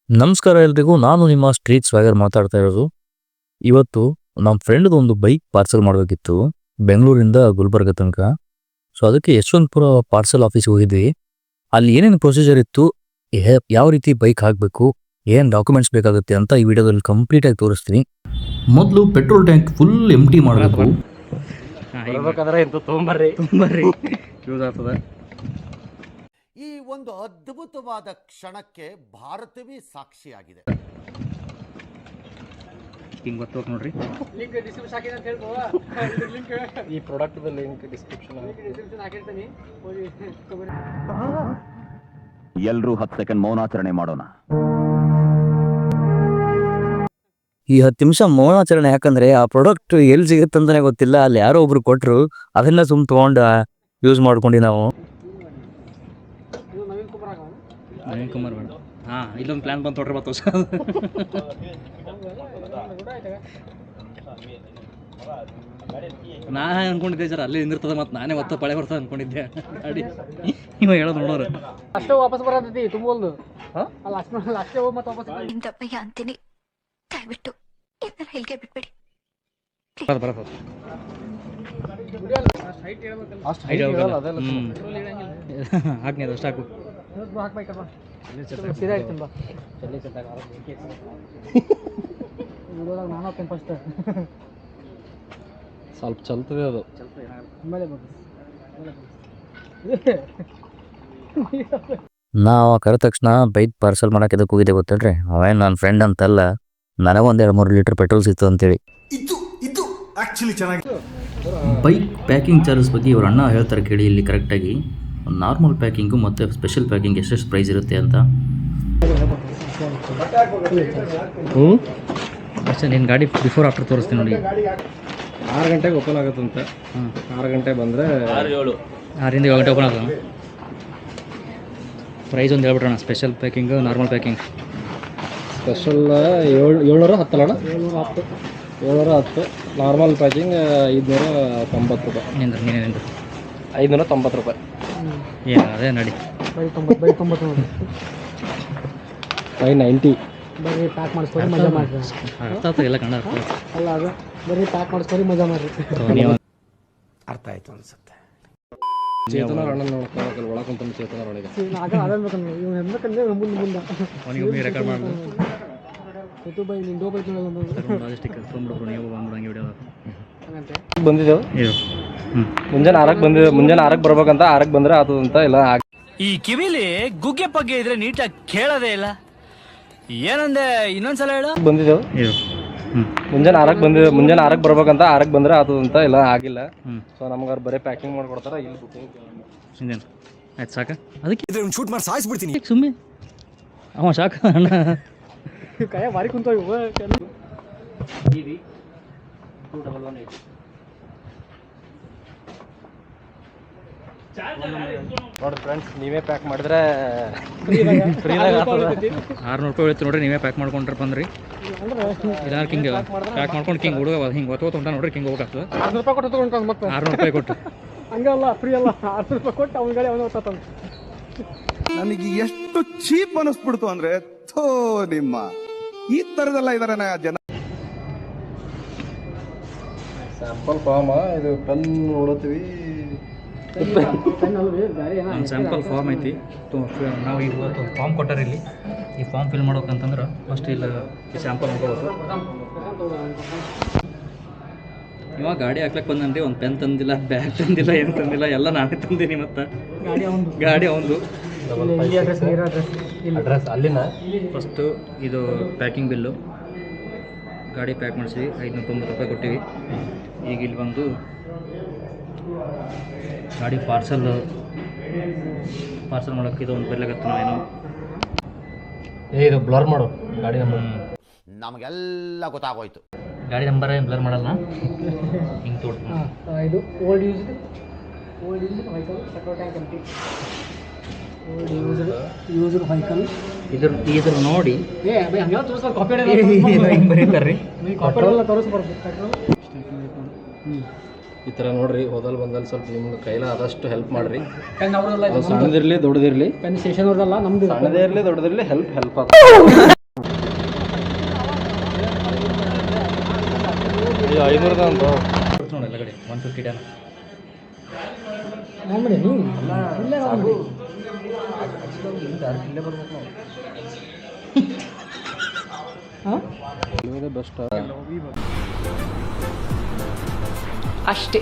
ನಮಸ್ಕಾರ ಎಲ್ರಿಗೂ. ನಾನು ನಿಮ್ಮ ಸ್ಟ್ರೀಟ್ ಸ್ವಾಗರ್ ಮಾತಾಡ್ತಾ ಇರೋದು. ಇವತ್ತು ನಮ್ಮ ಫ್ರೆಂಡ್ದು ಒಂದು ಬೈಕ್ ಪಾರ್ಸಲ್ ಮಾಡಬೇಕಿತ್ತು ಬೆಂಗಳೂರಿಂದ ಗುಲ್ಬರ್ಗ ತನಕ. ಸೊ ಅದಕ್ಕೆ ಯಶವಂತಪುರ ಪಾರ್ಸಲ್ ಆಫೀಸ್ಗೆ ಹೋಗಿದ್ವಿ. ಅಲ್ಲಿ ಏನೇನು ಪ್ರೊಸೀಜರ್ ಇತ್ತು, ಯಾವ ರೀತಿ ಬೈಕ್ ಹಾಕಬೇಕು, ಏನು ಡಾಕ್ಯುಮೆಂಟ್ಸ್ ಬೇಕಾಗುತ್ತೆ ಅಂತ ಈ ವಿಡಿಯೋದಲ್ಲಿ ಕಂಪ್ಲೀಟಾಗಿ ತೋರಿಸ್ತೀನಿ. ಮೊದಲು ಪೆಟ್ರೋಲ್ ಟ್ಯಾಂಕ್ ಫುಲ್ ಎಂಟಿ ಮಾಡಬೇಕು. ಯೂಸ್ ಆಗ್ತದೆ. ಈ ಒಂದು ಅದ್ಭುತವಾದ ಕ್ಷಣಕ್ಕೆ ಭಾರತವೇ ಸಾಕ್ಷಿಯಾಗಿದೆ. ಹಿಂಗೆ ಗೊತ್ತು ನೋಡ್ರಿ, ಲಿಂಕ್ ಡಿಸ್ಕ್ರಿಪ್ಷನ್ ಹಾಕಿದೆ ಅಂತ ಹೇಳ್ಬೋದಾ? ಲಿಂಕ್ ಈ ಪ್ರಾಡಕ್ಟ್ ಲಿಂಕ್ ಡಿಸ್ಕ್ರಿಪ್ಷನ್ ಹಾಕಿರ್ತೀನಿ. ಎಲ್ಲರೂ 10 ಸೆಕೆಂಡ್ ಮೌನಾಚರಣೆ ಮಾಡೋಣ. ಈ 10 ನಿಮಿಷ ಮೌನಾಚರಣೆ ಯಾಕಂದ್ರೆ ಆ ಪ್ರಾಡಕ್ಟ್ ಎಲ್ಲಿ ಸಿಗುತ್ತೆ ಅಂತಾನೆ ಗೊತ್ತಿಲ್ಲ. ಅಲ್ಲಿ ಯಾರೋ ಒಬ್ರು ಕೊಟ್ಟರು, ಅದನ್ನ ಸುಮ್ ತಗೊಂಡು ಯೂಸ್ ಮಾಡ್ಕೊಂಡು ನಾವು. ನವೀನ್ ಕುಮಾರ್ ಬೇಡ. ಇಲ್ಲೊಂದು ಪ್ಲಾನ್ ಬಂತು ನೋಡ್ರಿ. ಮತ್ತು ನಾ ಅನ್ಕೊಂಡಿದ್ದೆ ಸರ್ ಅಲ್ಲಿ ನಿಂದಿರ್ತದೆ, ಮತ್ತು ನಾನೇ ಒತ್ತ ಪಳೆ ಬರ್ತದೆ ಅನ್ಕೊಂಡಿದ್ದೆ. ಅಡಿ ಇವ ಹೇಳೋದು ನೋಡೋರು ಅಷ್ಟೇ ವಾಪಸ್ ಬರತೈತಿ ತುಂಬೋದು. ಅಲ್ಲ ಅಷ್ಟೇ ಹೋಗಿ ಮತ್ತೆ ವಾಪಸ್ ನಿಮ್ದಪ್ಪಯ್ಯ ಅಂತೀನಿ, ದಯವಿಟ್ಟು ಇದನ್ನ ಹೇಳಿಕೆ ಬಿಟ್ಬಿಡಿ. ಹಾಕ್ನಿ ಅಷ್ಟು ಹಾಕು. ಸೀದಾ ಇರ್ತೀನಿ ಬಾ. ನಾನು ಹಾಕ್ತೀನಿ ಫಸ್ಟ್. ಸ್ವಲ್ಪ ಚಲ್ತದೆ ಅದು. ನಾವು ಕರೆದ ತಕ್ಷಣ ಬೈಕ್ ಪಾರ್ಸಲ್ ಮಾಡಕ್ಕೆ ಇದಕ್ಕೆ ಹೋಗಿದ್ದೆ ಗೊತ್ತೇಳ್ರಿ. ಅವೇನು ನನ್ನ ಫ್ರೆಂಡ್ ಅಂತಲ್ಲ, ನನಗೊಂದು 2-3 ಲೀಟರ್ ಪೆಟ್ರೋಲ್ ಸಿಕ್ತು ಅಂತೇಳಿ. ಬೈಕ್ ಪ್ಯಾಕಿಂಗ್ ಚಾರ್ಜಸ್ ಬಗ್ಗೆ ಇವ್ರ ಅಣ್ಣ ಹೇಳ್ತಾರೆ ಕೇಳಿ ಇಲ್ಲಿ ಕರೆಕ್ಟಾಗಿ. ನಾರ್ಮಲ್ ಪ್ಯಾಕಿಂಗು ಮತ್ತು ಸ್ಪೆಷಲ್ ಪ್ಯಾಕಿಂಗ್ ಎಷ್ಟೆಷ್ಟು ಪ್ರೈಸ್ ಇರುತ್ತೆ ಅಂತ. ಅಷ್ಟೇ, ನಿನ್ನ ಗಾಡಿ ಬಿಫೋರ್ ಆಫ್ಟರ್ ತೋರಿಸ್ತೀನಿ ನೋಡಿ. 6 ಗಂಟೆಗೆ ಓಪನ್ ಆಗುತ್ತಂತೆ. 6 ಗಂಟೆ ಬಂದರೆ 6ರಿಂದ 7 ಗಂಟೆ ಓಪನ್ ಆಗೋದು. ಪ್ರೈಸ್ ಒಂದು ಹೇಳ್ಬಿಟ್ರಣ. Special packing, normal packing. Special 710 ಅಣ್ಣ. 710. ನಾರ್ಮಲ್ ಪ್ಯಾಕಿಂಗ್ 590 ರೂಪಾಯಿ. ನಿಂದ್ರೆ ನೀನೇನಿಂದು 590 ರೂಪಾಯಿ. ಏನು ಅದೇ ನಡಿ. 590. ಬರೀ ಪ್ಯಾಕ್ ಮಾಡಿಸ್ಕೊಂಡು ಮಜಾ ಮಾಡ್ರಿ. ಅರ್ಥ ಆಗ್ತದೆ ಎಲ್ಲ ಕನ್ನಡ ಅರ್ಥ. ಅಲ್ಲ ಅದು ಬರೀ ಪ್ಯಾಕ್ ಮಾಡಿಸ್ಕೊಂಡು ಮಜಾ ಮಾಡ್ರಿ. ನೀವು ಅರ್ಥ ಆಯ್ತು ಅನ್ಸುತ್ತೆ. ಚೇತನ ಅಣ್ಣ ನೋಡ್ಕೋಬೇಕಲ್ಲ, ಒಳಕಂತ ಚೇತನ ಒಳಗೆ ಆಗಲ್ಬೇಕಂದ್ರೆ ಇವ್ ಹೆಂಗಂದ್ರೆ ಮುಂದೆ ಅವನಿಗೆ ರೆಕಾರ್ಡ್ ಮಾಡ್ಬೋದು. ಬೈ ನಿಂದೋ ಬೈ ಲಾಜಿಸ್ಟಿಕ್ ತೊಗೊಂಡ್ಬಿಡ್ರು ನೀವು ಬಂದ್ಬಿಡಂಗೆ ವಿಡಿಯೋ ಬಂದಿದ್ದೆವು. ಇದು ಮುಂಜಾನೆ 6ಕ್ಕೆ ಬಂದಿದ್ದೆ. ಮುಂಜಾನೆ 6ಕ್ಕೆ ಬರ್ಬೇಕಂತ, 6ಕ್ಕೆ ಬಂದರೆ ಆತದಂತ ಇಲ್ಲ. ಈ ಕಿವಿಲಿ ಗುಗ್ಗೆ ಪಗ್ಗೆ ಇದ್ರೆ ನೀಟಾಗಿ ಕೇಳೋದೇ ಇಲ್ಲ. ಏನಂದೆ ಇನ್ನೊಂದ್ಸಲ ಹೇಳು. ಬಂದಿದ್ದೆವು. ಇದು ಮುಂಜಾನೆ 6ಕ್ಕೆ ಬರ್ಬೇಕಂತ, 6ಕ್ಕೆ ಬಂದರೆ ಆತದಂತ ಇಲ್ಲ, ಆಗಿಲ್ಲ. ಸೊ ನಮ್ಗೆ ಅವ್ರು ಬರೀ ಪ್ಯಾಕಿಂಗ್ ಮಾಡ್ಕೊಡ್ತಾರೆ. ಇಲ್ಲಿ ಬುಕಿಂಗ್ ಇನ್ನೇನು ಆಯ್ತು ಸಾಕ. ಅದಕ್ಕೆ ಶೂಟ್ ಮಾಡಿ ಸಾಯಿಸ್ಬಿಡ್ತೀನಿ. ಸುಮ್ಮನೆ ಅವ ಸಾಕ ಅಣ್ಣ. ಕೈ ಬಾರಿ ಕುಂತ ನೋಡ್ರಿ ಫ್ರೆಂಡ್ಸ್, ನೀವೇ ಪ್ಯಾಕ್ ಮಾಡಿದ್ರೆ 600 ರೂಪಾಯಿ ಉಳಿತು ನೋಡ್ರಿ. ನೀವೇ ಪ್ಯಾಕ್ ಮಾಡ್ಕೊಂಡ್ರೆ ಬಂದ್ರಿ. ಇಲ್ಲ ಹಿಂಗೆ ಪ್ಯಾಕ್ ಮಾಡ್ಕೊಂಡು ಹಿಂಗೆ ಹುಡುಗ ಹಿಂಗೆ ಒತ್ತೋತ ಉಂಟ ನೋಡ್ರಿ. ಹಿಂಗೆ ಹೋಗ್ತದೆ. 600 ರೂಪಾಯಿ ಕೊಟ್ಟು ತಗೊಂಡು ಮತ್ತೆ 600 ರೂಪಾಯಿ ಕೊಟ್ಟು ಹಂಗಲ್ಲ, ಫ್ರೀ ಅಲ್ಲ. 600 ರೂಪಾಯಿ ಕೊಟ್ಟು ಅವ್ನ ಗಾಡಿ ಅವನು ಓದ್ತಾನೆ. ನನಗೆ ಎಷ್ಟು ಚೀಪ್ ಅನಿಸ್ಬಿಡ್ತು ಅಂದ್ರೆ, ಥೋ ನಿಮ್ಮ ಈ ತರದೆಲ್ಲ ಇದಾರೆ ಜನ. ಸ್ಯಾಂಪಲ್ ಫಾರ್ಮ ಇದು. ಪೆನ್ ನೋಡತ್ತೀವಿ. ಒಂದು ಸ್ಯಾಂಪಲ್ ಫಾರ್ಮ್ ಐತಿ. ನಾವು ಈಗ ಇವತ್ತು ಫಾರ್ಮ್ ಕೊಟ್ಟಾರ ಇಲ್ಲಿ. ಈ ಫಾರ್ಮ್ ಫಿಲ್ ಮಾಡ್ಬೇಕಂತಂದ್ರೆ ಫಸ್ಟ್ ಇಲ್ಲ ಈ ಸ್ಯಾಂಪಲ್ ನೋಡ್ಕೋಬೇಕು. ಇವಾಗ ಗಾಡಿ ಹಾಕ್ಲಕ್ಕೆ ಬಂದನ್ರಿ. ಒಂದು ಪೆನ್ ತಂದಿಲ್ಲ, ಬ್ಯಾಗ್ ತಂದಿಲ್ಲ, ಏನು ತಂದಿಲ್ಲ, ಎಲ್ಲ ನಾನೇ ತಂದೀನಿ. ಮತ್ತು ಗಾಡಿ ಅವಂದು. ಅಡ್ರೆಸ್ ಅಲ್ಲಿನ. ಫಸ್ಟು ಇದು ಪ್ಯಾಕಿಂಗ್ ಬಿಲ್ಲು. ಗಾಡಿ ಪ್ಯಾಕ್ ಮಾಡಿಸಿವಿ, 590 ರೂಪಾಯಿ ಕೊಟ್ಟಿವಿ. ಈಗ ಇಲ್ಲಿ ಬಂದು ಗಾಡಿ ಪಾರ್ಸಲ್ ಮಾಡೋಕ್ಕೆ ಇದು ಒಂದು ಬರ್ಲಾಗತ್ತೆ. ನಾವೇನು ಇದು ಬ್ಲರ್ ಮಾಡು ಗಾಡಿ ನಂಬರ್. ನಮಗೆಲ್ಲ ಗೊತ್ತಾಗೋಯ್ತು. ಗಾಡಿ ನಂಬರ್ ಏನು ಬ್ಲರ್ ಮಾಡಲ್ಲ. ಹಿಂಗೆ ತೋಡ್ತೀನಿ. ಇದು old used vehicle petrol tank empty. Old used vehicle ಇದ್ರ ನೋಡಿ ಹಂಗೆಲ್ಲ ತೋರಿಸ್ತಾರೆ. ಕಾಪಿ ಹಿಂಗೆ ಬರೀತಾರ್ರಿ. ಕಾಪಿ ಎಲ್ಲ ತೋರಿಸ್ಬಾರ್ದು. ಪೆಟ್ರೋಲ್ ಈ ಥರ ನೋಡ್ರಿ. ಹೋದಲ್ಲಿ ಬಂದಲ್ಲಿ ಸ್ವಲ್ಪ ನಿಮ್ಗೆ ಕೈಲ ಆದಷ್ಟು ಹೆಲ್ಪ್ ಮಾಡಿರಿ. ಸಣ್ಣದಿರಲಿ ದೊಡ್ಡದಿರಲಿ. ಪೆನ್ ಸ್ಟೇಷನ್ ಅವ್ರದಲ್ಲ, ನಮ್ದು. ಸಣ್ಣದೇ ಇರಲಿ ದೊಡ್ಡದಿರಲಿ ಹೆಲ್ಪ್ ಆಗ್ತದೆ. 500 ಅಂತ ನೋಡಿ ಎಲ್ಲ ಕಡೆ 150 ಡನ್ ಇಲ್ಲೇ ಬರ್ಬೇಕು ನಾವು ಬೆಸ್ಟ್ ಅಷ್ಟೇ